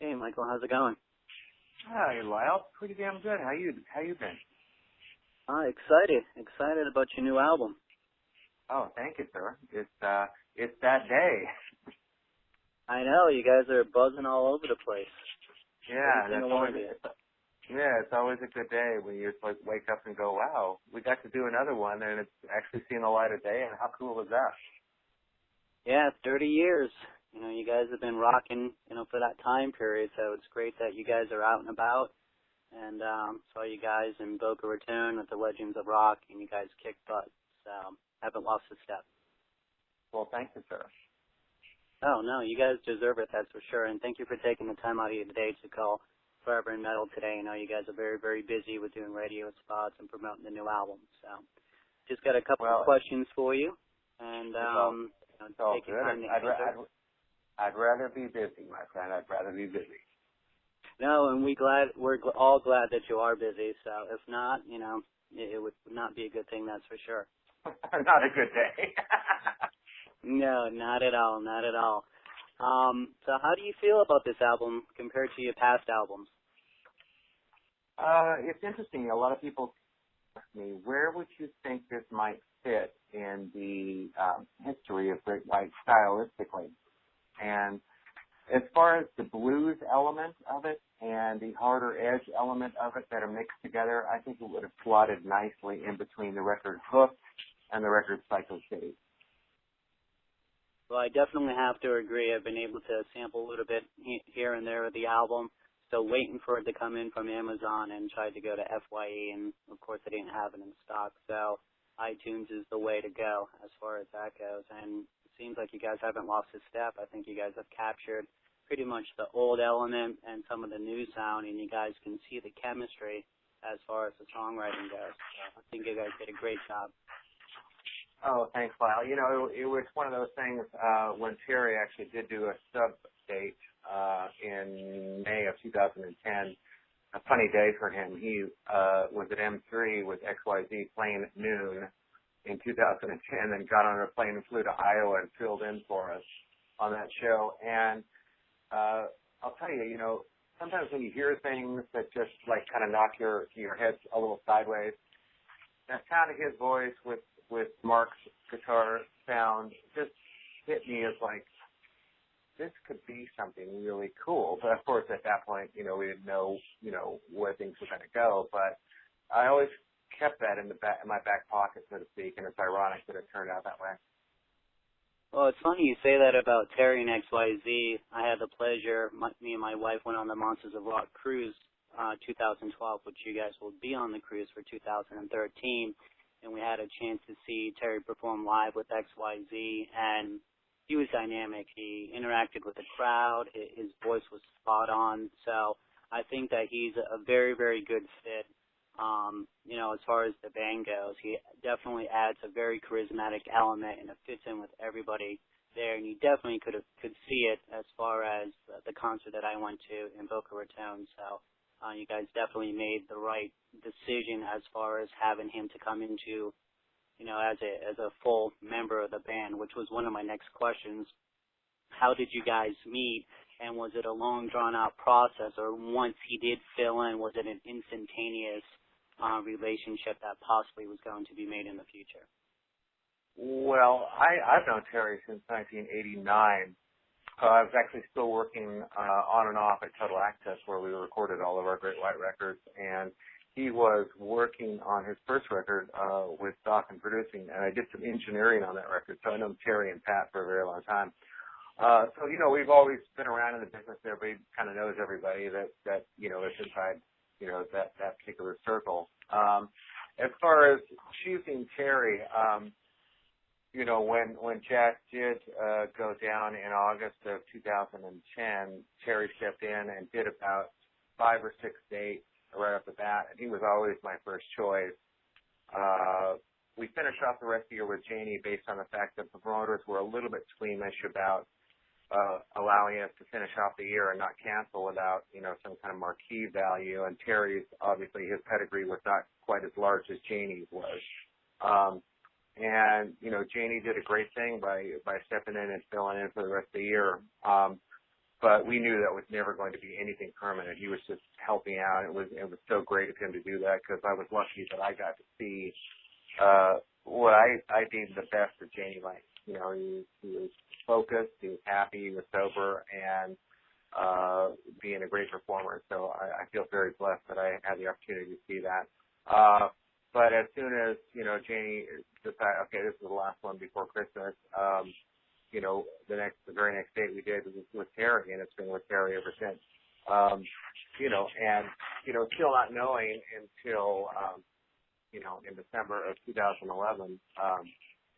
Hey, Michael, how's it going? Hi, Lyle. Pretty damn good. How you been? Excited about your new album. Oh, thank you, sir. It's that day. I know, you guys are buzzing all over the place. Yeah, it's always a good day when you just like wake up and go, wow, we got to do another one, and it's actually seeing the light of day. And how cool is that? Yeah, 30 years. You know, you guys have been rocking, for that time period, so it's great that you guys are out and about. And saw you guys in Boca Raton with the Legends of Rock, and you guys kicked butt, so haven't lost a step. Well, thank you, sir. Oh, no, you guys deserve it, that's for sure, and thank you for taking the time out of your day to call Forever in Metal today. I know you guys are very, very busy with doing radio spots and promoting the new album, so just got a couple of questions for you, and take your time to answer. I'd rather be busy, my friend. I'd rather be busy. No, and we're all glad that you are busy. So if not, it would not be a good thing. That's for sure. Not a good day. No, not at all. Not at all. So how do you feel about this album compared to your past albums? It's interesting. A lot of people ask me, where would you think this might fit in the history of Great White stylistically? And as far as the blues element of it and the harder edge element of it that are mixed together, I think it would have slotted nicely in between the record Hook and the record Psycho City. Well, I definitely have to agree. I've been able to sample a little bit here and there of the album. Still waiting for it to come in from Amazon and tried to go to FYE, and of course I didn't have it in stock. So iTunes is the way to go as far as that goes. And seems like you guys haven't lost a step. I think you guys have captured pretty much the old element and some of the new sound, and you guys can see the chemistry as far as the songwriting goes. So I think you guys did a great job. Oh, thanks, Lyle. It was one of those things when Terry actually did do a sub date in May of 2010, a funny day for him. He was at M3 with XYZ playing at noon in 2010 and got on a plane and flew to Iowa and filled in for us on that show. And I'll tell you, sometimes when you hear things that just like kind of knock your head a little sideways, that sound of his voice with Mark's guitar sound just hit me as like, this could be something really cool. But of course at that point, we didn't know, where things were going to go. But I always kept that in my back pocket, so to speak, and it's ironic that it turned out that way. Well, it's funny you say that about Terry and XYZ. I had the pleasure, me and my wife went on the Monsters of Rock cruise 2012, which you guys will be on the cruise for 2013, and we had a chance to see Terry perform live with XYZ, and he was dynamic. He interacted with the crowd. His voice was spot on, so I think that he's a very, very good fit. As far as the band goes, he definitely adds a very charismatic element, and it fits in with everybody there. And you definitely could see it as far as the concert that I went to in Boca Raton. So you guys definitely made the right decision as far as having him to come into, as a full member of the band, which was one of my next questions. How did you guys meet? And was it a long, drawn-out process, or once he did fill in, was it an instantaneous relationship that possibly was going to be made in the future? Well, I've known Terry since 1989. I was actually still working on and off at Total Access, where we recorded all of our Great White records, and he was working on his first record with Doc and producing, and I did some engineering on that record, so I know Terry and Pat for a very long time. So, we've always been around in the business. Everybody kind of knows everybody that is inside, that particular circle. As far as choosing Terry, when Jack did go down in August of 2010, Terry stepped in and did about 5 or 6 dates right off the bat, and he was always my first choice. We finished off the rest of the year with Janie based on the fact that the promoters were a little bit squeamish about allowing us to finish off the year and not cancel without, some kind of marquee value. And Terry's, obviously, his pedigree was not quite as large as Janie's was. Janie did a great thing by stepping in and filling in for the rest of the year. but we knew that was never going to be anything permanent. He was just helping out. It was so great of him to do that because I was lucky that I got to see what I deemed the best of Janie Lane. You know, he was focused, he was happy, he was sober, and being a great performer. So I feel very blessed that I had the opportunity to see that. But as soon as, you know, Janie decided, okay, this is the last one before Christmas, you know, the very next date we did was with Terry, and it's been with Terry ever since. You know, and, you know, still not knowing until, you know, in December of 2011,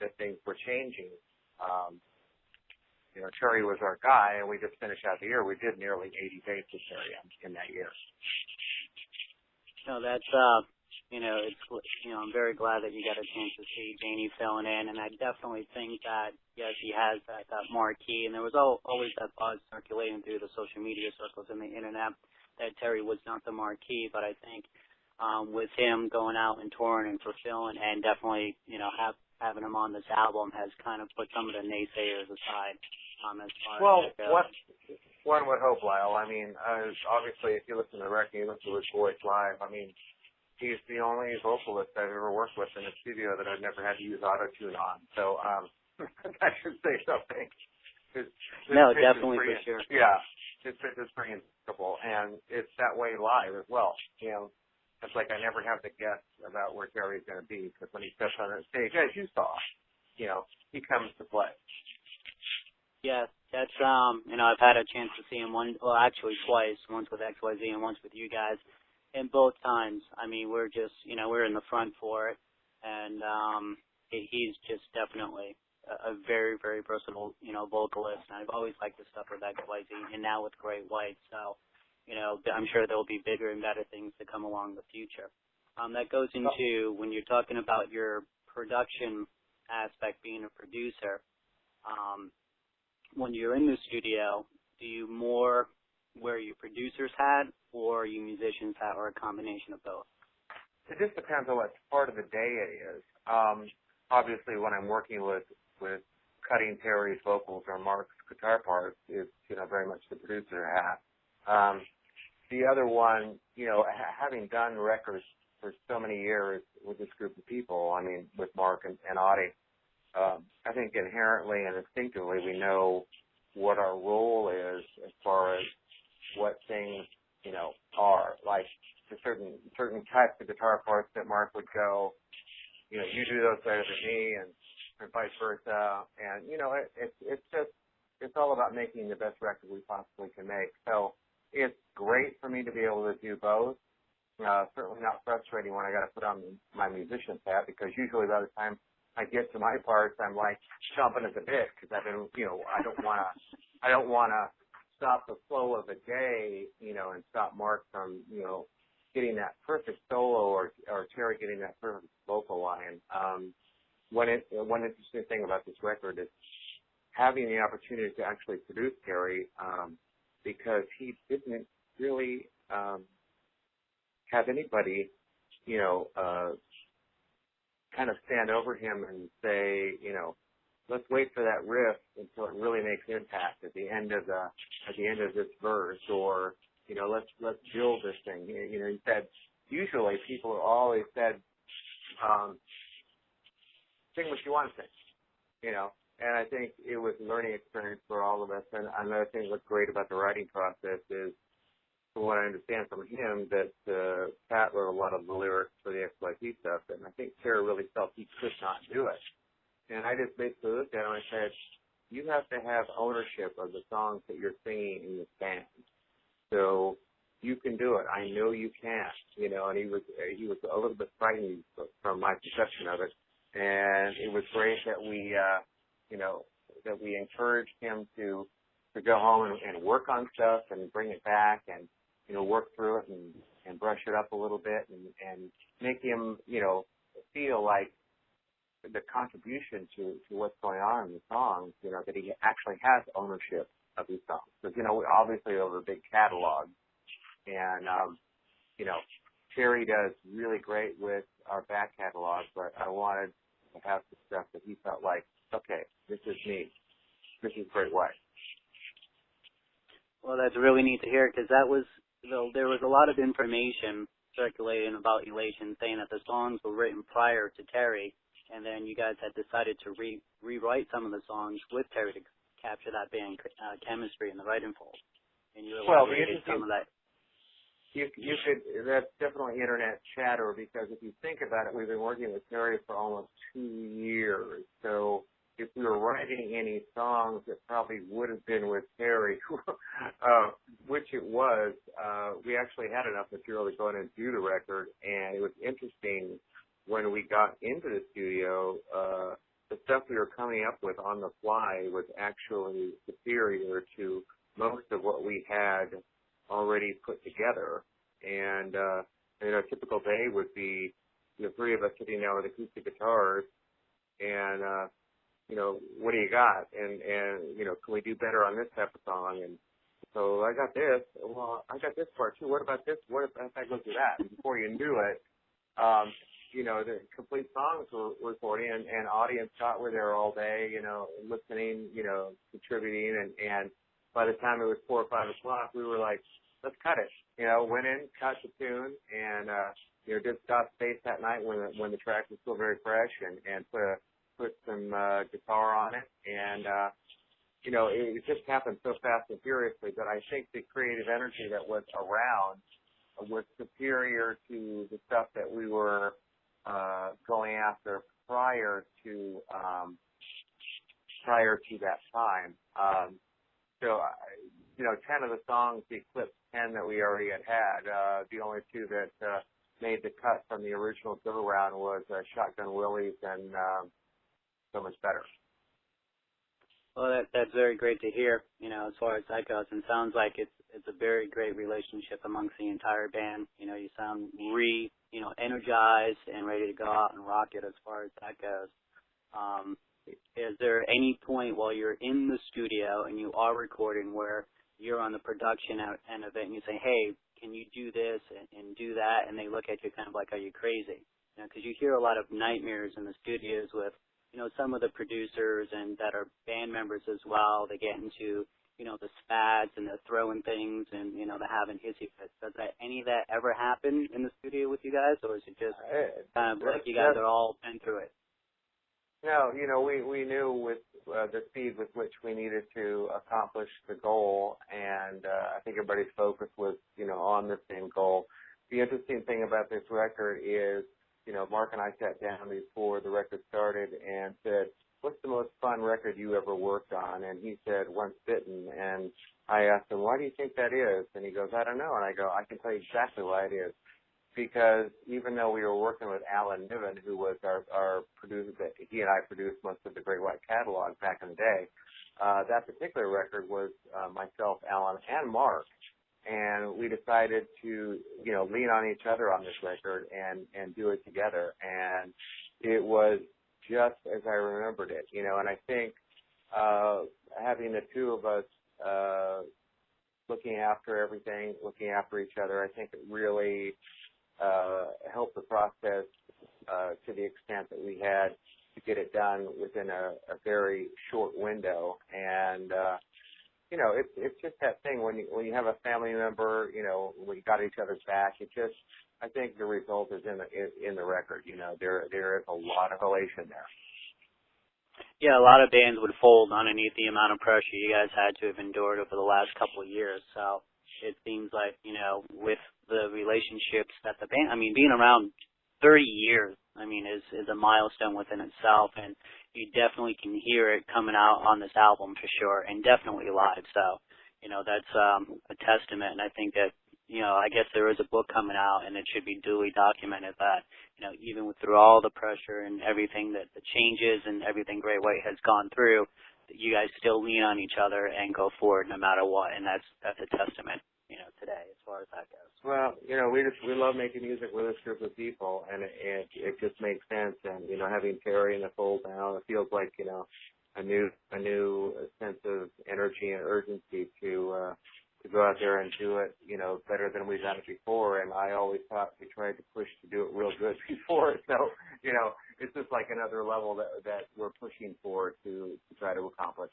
that things were changing. You know, Terry was our guy, and we just finished out the year. We did nearly 80 dates with Terry in that year. No, that's, you know, it's, you know, I'm very glad that you got a chance to see Janie filling in, and I definitely think that, yes, he has that marquee, and there was always that buzz circulating through the social media circles and the internet that Terry was not the marquee, but I think with him going out and touring and fulfilling, and definitely, you know, having him on this album has kind of put some of the naysayers aside as far as that goes. One would hope, Lyle. I mean, obviously, if you listen to the record, you listen to his voice live, I mean, he's the only vocalist I've ever worked with in a studio that I've never had to use auto-tune on. So that should say something. No, definitely for sure. Yeah, his pitch is pretty impeccable, and it's that way live as well. You know, it's like I never have to guess about where Terry's going to be, because when he steps on that stage, as you saw, you know, he comes to play. Yeah, that's, you know, I've had a chance to see him actually twice, once with XYZ and once with you guys. And both times, I mean, we're just, you know, we're in the front for it, and he's just definitely a very, very versatile, you know, vocalist. And I've always liked the stuff with XYZ, and now with Great White. So, you know, I'm sure there will be bigger and better things to come along in the future. That goes into when you're talking about your production aspect, being a producer. When you're in the studio, do you more wear your producer's hat or you musician's hat, or a combination of both? It just depends on what part of the day it is. Obviously, when I'm working with cutting Terry's vocals or Mark's guitar parts, it's, you know, very much the producer hat. The other one, you know, having done records for so many years with this group of people, I mean, with Mark and Audie, I think inherently and instinctively we know what our role is as far as what things, you know, are. Like for certain types of guitar parts that Mark would go, you know, you do those better than me, and vice versa. And, you know, it's all about making the best record we possibly can make. So it's great for me to be able to do both. Certainly not frustrating when I got to put on my musician's hat, because usually by the time I get to my parts, I'm like chomping at the bit, because I've been, you know, I don't want to stop the flow of the day, you know, and stop Mark from, you know, getting that perfect solo or Terry getting that perfect vocal line. One interesting thing about this record is having the opportunity to actually produce Terry, because he didn't really have anybody, you know, kind of stand over him and say, you know, let's wait for that riff until it really makes impact at the end of this verse, or, you know, let's build this thing. You know, he said usually people always said, sing what you want to sing, you know. And I think it was a learning experience for all of us. And another thing that's great about the writing process is, from what I understand from him, that Pat wrote a lot of the lyrics for the XYZ stuff, and I think Terry really felt he could not do it. And I just basically looked at him and I said, you have to have ownership of the songs that you're singing in this band. So you can do it. I know you can. You know, and he was a little bit frightened from my perception of it. And it was great that we, you know, that we encouraged him to go home and work on stuff and bring it back and, you know, work through it and brush it up a little bit and make him, you know, feel like the contribution to what's going on in the songs, you know, that he actually has ownership of these songs. Because, you know, we obviously have a big catalog. And, you know, Terry does really great with our back catalog, but I wanted to have the stuff that he felt like, okay, this is me. This is Great White. Well, that's really neat to hear, because that was, there was a lot of information circulating about Elation saying that the songs were written prior to Terry, and then you guys had decided to rewrite some of the songs with Terry to capture that band chemistry in the writing fold. And you elaborated some of that. You could, that's definitely internet chatter, because if you think about it, we've been working with Terry for almost 2 years. So if we were writing any songs, it probably would have been with Terry, which it was. We actually had enough material to go in and do the record, and it was interesting when we got into the studio, the stuff we were coming up with on the fly was actually superior to most of what we had already put together. And a typical day would be the three of us sitting down with acoustic guitars and, what do you got? And, can we do better on this type of song? And so I got this. Well, I got this part too. What about this? What if that goes to that? And before you knew it, the complete songs were recording, and audience thought we're there all day, listening, contributing, and by the time it was 4 or 5 o'clock, we were like, let's cut it. Went in, cut the tune, and did stop space that night when the track was still very fresh, and put some guitar on it, and it just happened so fast and furiously. But I think the creative energy that was around was superior to the stuff that we were going after prior to that time. 10 of the songs eclipsed 10 that we already had. The only 2 that made the cut from the original go-round was Shotgun Willie's and So Much Better. Well, that's very great to hear, as far as that goes. And sounds like it's a very great relationship amongst the entire band. You sound energized and ready to go out and rock it as far as that goes. Is there any point while you're in the studio and you are recording where you're on the production end of it and you say, hey, can you do this and do that? And they look at you kind of like, are you crazy? Because you hear a lot of nightmares in the studios with, some of the producers and that are band members as well. They get into, the spats and they're throwing things and, they're having hissy fits. Does any of that ever happen in the studio with you guys, or is it just kind of like you guys are all been through it? No, we knew with the speed with which we needed to accomplish the goal, and I think everybody's focus was, on the same goal. The interesting thing about this record is, Mark and I sat down before the record started and said, what's the most fun record you ever worked on? And he said, Once Bitten. And I asked him, why do you think that is? And he goes, I don't know. And I go, I can tell you exactly why it is. Because even though we were working with Alan Niven, who was our producer, he and I produced most of the Great White catalog back in the day, that particular record was myself, Alan, and Mark. And we decided to, lean on each other on this record and do it together. And it was just as I remembered it, and I think having the 2 of us looking after everything, looking after each other, I think it really helped the process to the extent that we had to get it done within a very short window. And it's just that thing when you have a family member, when you got each other's back. I think the result is in the record. There is a lot of elation there. Yeah, a lot of bands would fold underneath the amount of pressure you guys had to have endured over the last couple of years. So it seems like, with the relationships that the band, being around 30 years, is a milestone within itself, and you definitely can hear it coming out on this album for sure, and definitely live. So, that's a testament, and I think that, I guess there is a book coming out, and it should be duly documented that, even through all the pressure and everything that the changes and everything Great White has gone through, that you guys still lean on each other and go forward no matter what, and that's a testament, today as far as that goes. Well, we love making music with this group of people, and it just makes sense. And having Terry in the fold now, it feels like a new sense of energy and urgency to go out there and do it better than we've done it before. And I always thought we tried to push to do it real good before, so it's just like another level that we're pushing for to try to accomplish.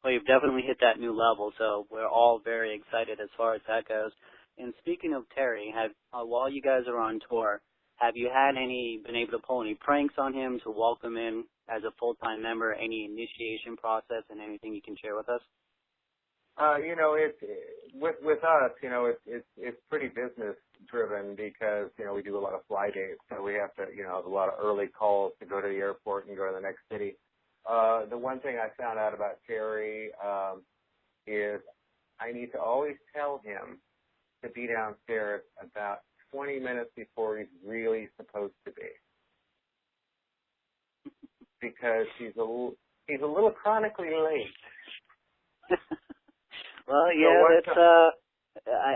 Well, you've definitely hit that new level, so we're all very excited as far as that goes. And speaking of Terry, while you guys are on tour, have you been able to pull any pranks on him to welcome in as a full-time member, any initiation process, and anything you can share with us? It's with us, it's pretty business driven because, we do a lot of fly dates, so we have to, a lot of early calls to go to the airport and go to the next city. The one thing I found out about Terry is I need to always tell him to be downstairs about 20 minutes before he's really supposed to be, because he's a little chronically late. Well, yeah,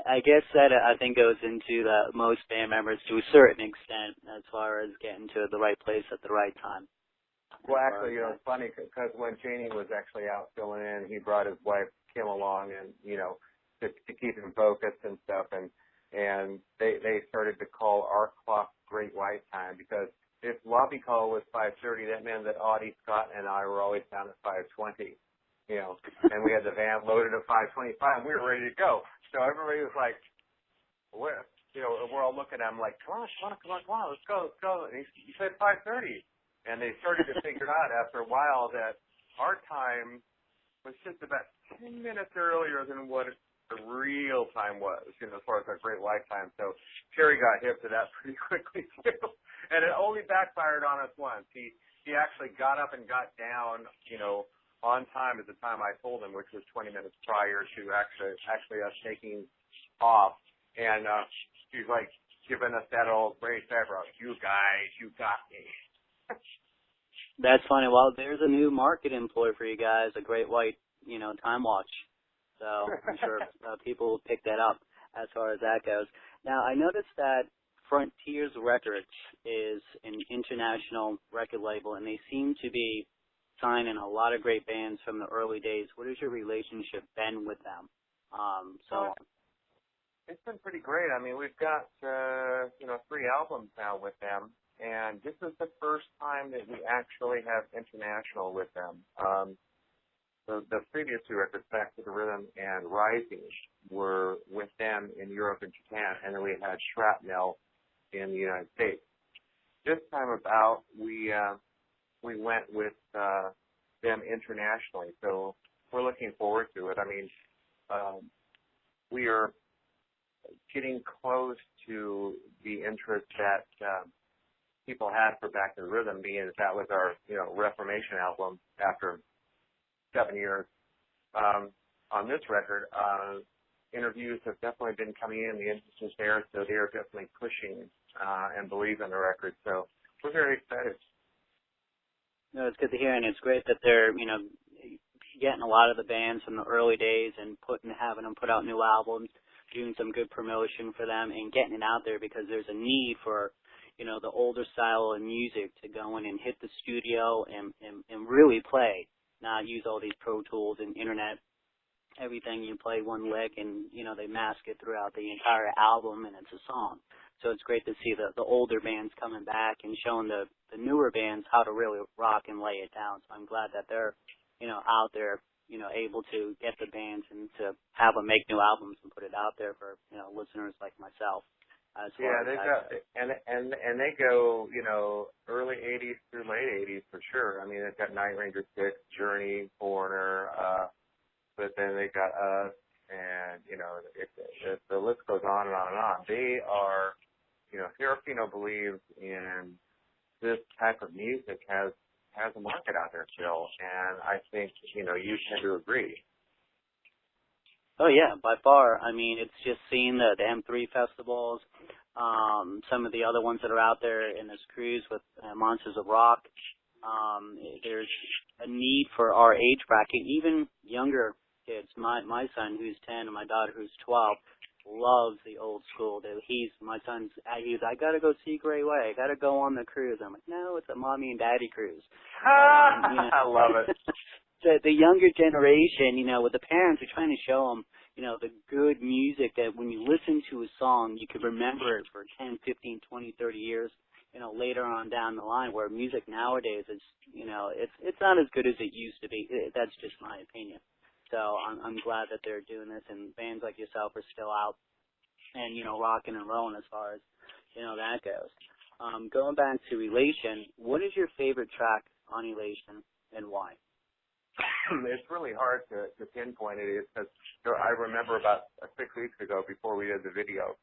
I guess that I think goes into most band members to a certain extent as far as getting to the right place at the right time. Well, actually, it's funny because when Janie was actually out filling in, he brought his wife Kim along, and to keep him focused and stuff, and they started to call our clock Great White Time, because if lobby call was 5:30, that meant that Audie, Scott, and I were always down at 5:20. And we had the van loaded at 5:25, and we were ready to go. So everybody was like, "Where?" We're all looking at him like, "Come on, let's go." And he said 5:30, and they started to figure out after a while that our time was just about 10 minutes earlier than what the real time was, as far as our Great White Time. So Terry got hip to that pretty quickly too, and it only backfired on us once. He actually got up and got down, on time at the time I told him, which was 20 minutes prior to actually us taking off. And he's like giving us that old Ray Favreau, "You guys, you got me." That's funny. Well, there's a new market employee for you guys, a Great White, time watch. So I'm sure people will pick that up as far as that goes. Now, I noticed that Frontiers Records is an international record label, and they seem to be signing a lot of great bands from the early days. What has your relationship been with them? It's been pretty great. I mean, we've got 3 albums now with them, and this is the first time that we actually have international with them. The previous 2 records, Back to the Rhythm and Rising, were with them in Europe and Japan, and then we had Shrapnel in the United States. This time about, we went with them internationally, so we're looking forward to it. I mean, we are getting close to the interest that people had for Back to the Rhythm, being that was our Reformation album after 7 years. On this record, interviews have definitely been coming in. The interest is there, so they are definitely pushing and believe in the record. So we're very excited. No, it's good to hear, and it's great that they're, getting a lot of the bands from the early days and having them put out new albums, doing some good promotion for them, and getting it out there, because there's a need for, the older style of music to go in and hit the studio and really play, not use all these Pro Tools and internet. Everything, you play one lick and, they mask it throughout the entire album and it's a song. So it's great to see the older bands coming back and showing the newer bands how to really rock and lay it down. So I'm glad that they're, out there, able to get the bands and to have them make new albums and put it out there for, listeners like myself. Yeah, they go, and they go, early 80s through late 80s for sure. I mean, they've got Night Ranger 6, Journey, Foreigner, but then they got us, and, the list goes on and on and on. They are, Serafino believes in this type of music has a market out there still, and I think, you tend to agree. Oh, yeah, by far. I mean, it's just seeing the M3 festivals, some of the other ones that are out there in this cruise with Monsters of Rock. There's a need for our age bracket, even younger kids. My son, who's 10, and my daughter, who's 12, loves the old school. My son's, I got to go see Great White. I got to go on the cruise. I'm like, no, it's a mommy and daddy cruise. I love it. The younger generation, with the parents are trying to show them, the good music that when you listen to a song, you could remember it for 10, 15, 20, 30 years, later on down the line, where music nowadays is, it's not as good as it used to be. That's just my opinion. So I'm glad that they're doing this, and bands like yourself are still out and, rocking and rolling as far as, that goes. Going back to Elation, what is your favorite track on Elation and why? It's really hard to pinpoint it because I remember about 6 weeks ago before we did the video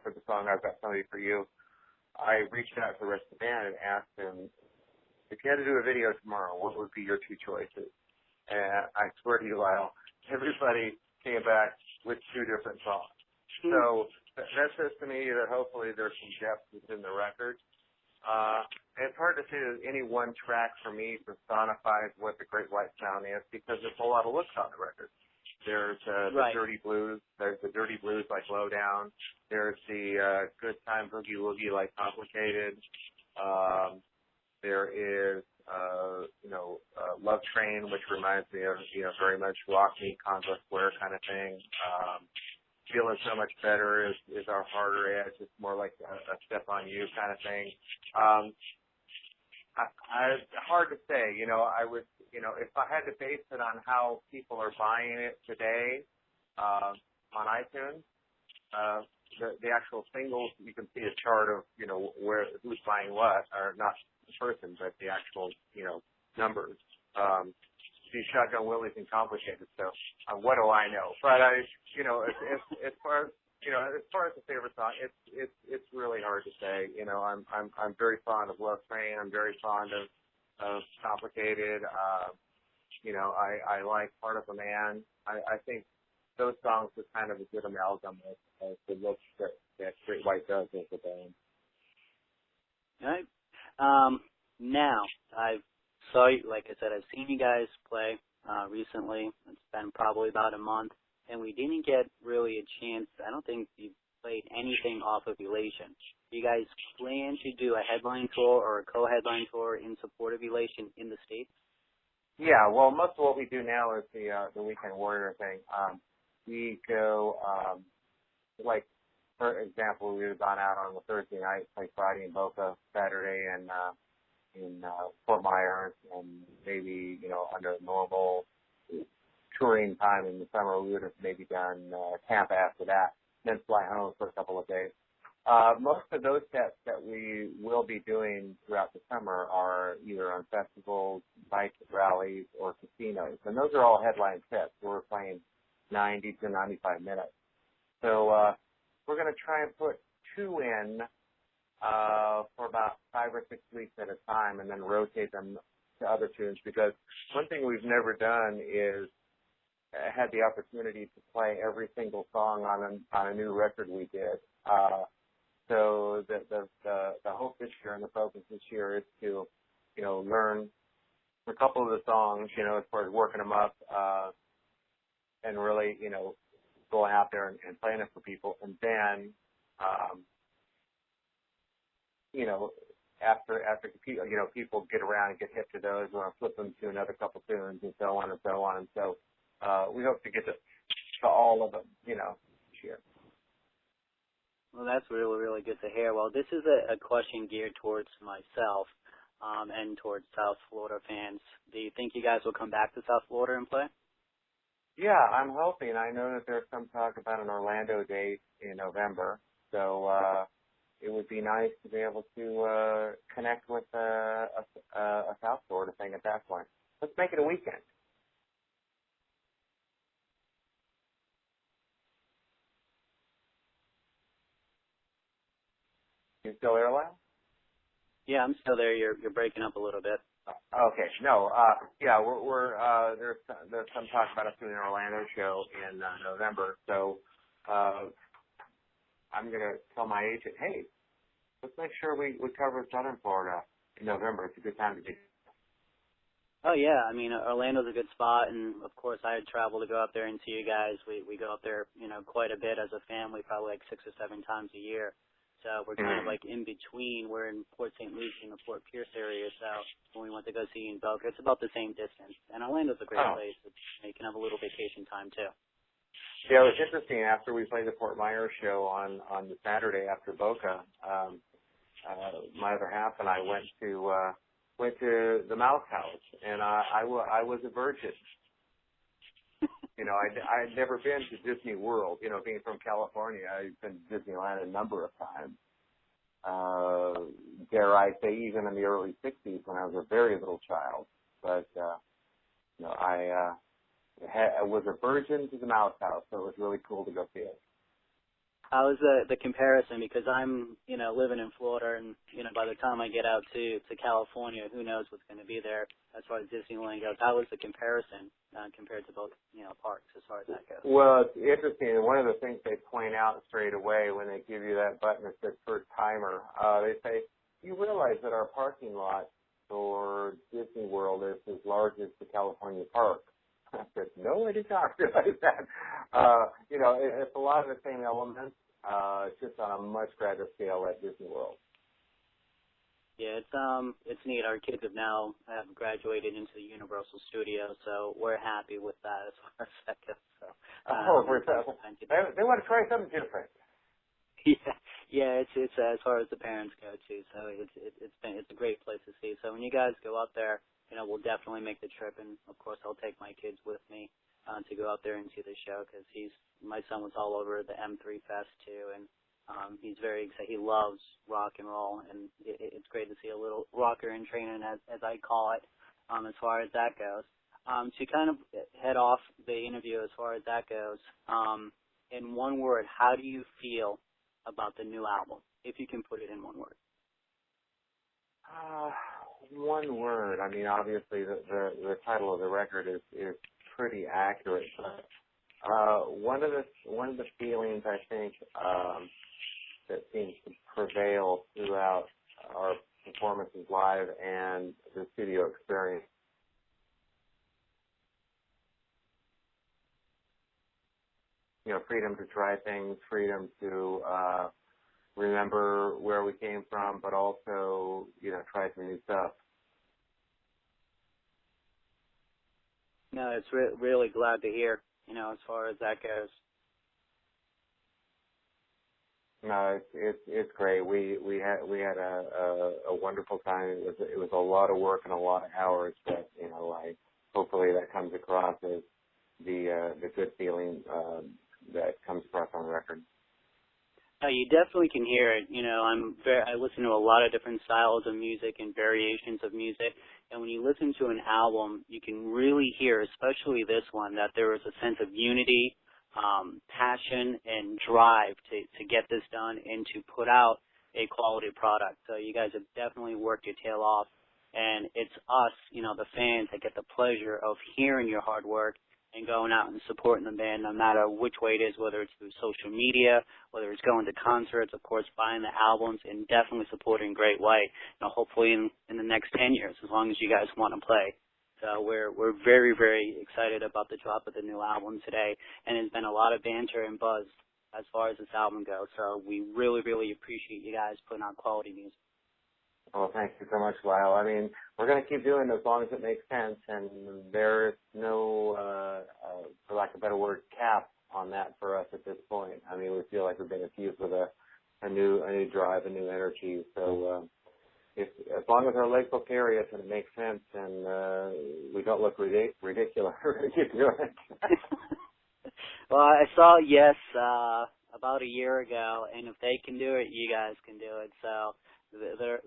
for the song I've Got Somebody For You, I reached out to the rest of the band and asked them, if you had to do a video tomorrow, what would be your two choices? And I swear to you, Lyle, everybody came back with two different songs. So that says to me that hopefully there's some depth within the record. It's hard to say that any one track for me personifies what the Great White Sound is because there's a lot of looks on the record. There's the dirty blues. There's the dirty blues like Low Down. There's the good time boogie woogie like Complicated. There is Love Train, which reminds me of very much Rockin, Congo Square kind of thing. Feeling So Much Better is our harder edge. It's more like a Step on You kind of thing. Hard to say. I would, if I had to base it on how people are buying it today on iTunes, the actual singles, you can see a chart of, who's buying what, or not the person, but the actual, numbers. See Shotgun Willie's and Complicated, so what do I know? But as far as the favorite song, it's really hard to say. I'm very fond of Love Train. I'm very fond of Complicated. I like Part of a Man. I think those songs are kind of a good amalgam of the looks that Great White does as a band. All right. Now, like I said, I've seen you guys play recently. It's been probably about a month, and we didn't get really a chance. I don't think you played anything off of Elation. Do you guys plan to do a headline tour or a co-headline tour in support of Elation in the States? Yeah, well, most of what we do now is the Weekend Warrior thing. We go, like, for example, we've gone out on the Thursday night, play Friday in Boca, Saturday in Fort Myers, and maybe, under normal touring time in the summer, we would have maybe done Tampa after that, then fly home for a couple of days. Most of those sets that we will be doing throughout the summer are either on festivals, bike rallies, or casinos, and those are all headline sets. We're playing 90 to 95 minutes. So we're going to try and put two in for about 5 or 6 weeks at a time and then rotate them to other tunes, because one thing we've never done is had the opportunity to play every single song on a new record we did. So the hope this year and the focus this year is to, learn a couple of the songs, as far as working them up, and really, going out there and playing it for people. And then, after people get around and get hip to those, we're going to flip them to another couple tunes and so on and so on. And so we hope to get to all of them, this year. Well, that's really, really good to hear. Well, this is a question geared towards myself and towards South Florida fans. Do you think you guys will come back to South Florida and play? Yeah, I'm hoping. I know that there's some talk about an Orlando date in November, so it would be nice to be able to connect with a South Florida thing at that point. Let's make it a weekend. You still there, Lyle? Yeah, I'm still there. You're breaking up a little bit. Okay. No. Yeah, we're there's some talk about us doing an Orlando show in November. So I'm gonna tell my agent, hey, let's make sure we cover Southern Florida in November. It's a good time to do. Oh yeah, I mean Orlando's a good spot, and of course I had traveled to go up there and see you guys. We go up there, quite a bit as a family, probably like 6 or 7 times a year. So we're kind of like in between. We're in Port St. Lucie in the Fort Pierce area. So when we went to go see you in Boca, it's about the same distance. And Orlando's a great place. You can have a little vacation time too. Yeah, it was interesting. After we played the Fort Myers show on the Saturday after Boca, my other half and I went to the Mouse House, and I was a virgin. You know, I'd never been to Disney World. You know, being from California, I've been to Disneyland a number of times. Dare I say, even in the early 60s when I was a very little child. But, you know, I was a virgin to the Mouse House, so it was really cool to go see it. How was the comparison? Because I'm, you know, living in Florida, and, you know, by the time I get out to California, who knows what's going to be there as far as Disneyland goes. How was the comparison compared to both, you know, parks as far as that goes? Well, it's interesting. One of the things they point out straight away when they give you that button that says first timer, they say, you realize that our parking lot for Disney World is as large as the California park. I said, no, I did not realize that. You know, it's a lot of the same elements, just on a much greater scale at Disney World. Yeah, it's neat. Our kids have now graduated into the Universal Studios, so we're happy with that as far as that goes. So, they want to try something different. Yeah, it's as far as the parents go too. So it's a great place to see. So when you guys go up there, you know, we'll definitely make the trip, and of course I'll take my kids with me to go out there and see the show, because my son was all over the M3 Fest too, and he's very excited. He loves rock and roll, and it's great to see a little rocker in training, as I call it, as far as that goes. To kind of head off the interview as far as that goes, in one word, how do you feel about the new album, if you can put it in one word? One word. I mean, obviously the title of the record is pretty accurate, but one of the feelings I think that seems to prevail throughout our performances live and the studio experience, you know, freedom to try things, freedom to remember where we came from, but also, you know, try some new stuff. No, it's really glad to hear, you know, as far as that goes. No, it's great. We had a wonderful time. It was a lot of work and a lot of hours, but, you know, hopefully that comes across as the good feeling that comes across on record. You definitely can hear it. You know, I listen to a lot of different styles of music and variations of music, and when you listen to an album, you can really hear, especially this one, that there is a sense of unity, passion, and drive to get this done and to put out a quality product. So you guys have definitely worked your tail off, and it's us, you know, the fans, that get the pleasure of hearing your hard work and going out and supporting the band, no matter which way it is, whether it's through social media, whether it's going to concerts, of course, buying the albums, and definitely supporting Great White, you know, hopefully in the next 10 years, as long as you guys want to play. So we're very, very excited about the drop of the new album today, and there's been a lot of banter and buzz as far as this album goes. So we really, really appreciate you guys putting out quality music. Well, thank you so much, Lyle. I mean, we're going to keep doing it as long as it makes sense, and there is no, for lack of a better word, cap on that for us at this point. I mean, we feel like we've been infused with a new drive, a new energy. So as long as our legs will carry us and it makes sense, and we don't look ridiculous, keep doing it. Well, I saw Yes about a year ago, and if they can do it, you guys can do it. So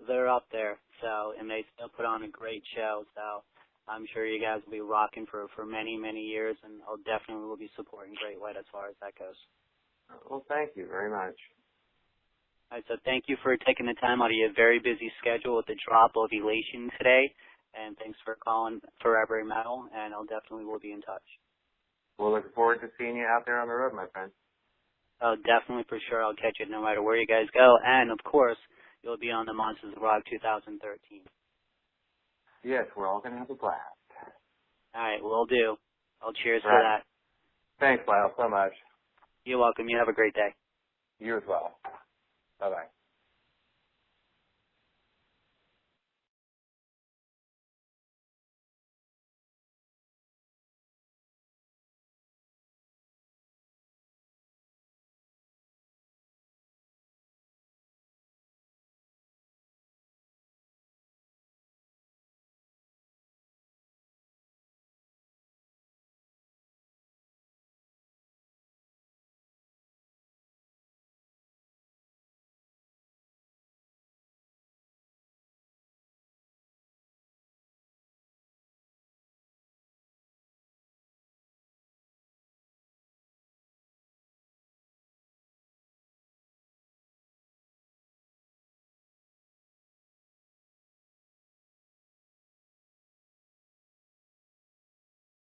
they're up there, so, and they still put on a great show, so I'm sure you guys will be rocking for many, many years, and I'll definitely will be supporting Great White as far as that goes. Well, thank you very much. All right, so thank you for taking the time out of your very busy schedule with the drop of Elation today, and thanks for calling Forever Metal, and I'll definitely will be in touch. We'll look forward to seeing you out there on the road, my friend. Oh, definitely, for sure. I'll catch it no matter where you guys go, and, of course, you'll be on the Monsters of Rock 2013. Yes, we're all going to have a blast. All right, will do. I'll cheers for that. Thanks, Lyle, so much. You're welcome. You have a great day. You as well. Bye-bye.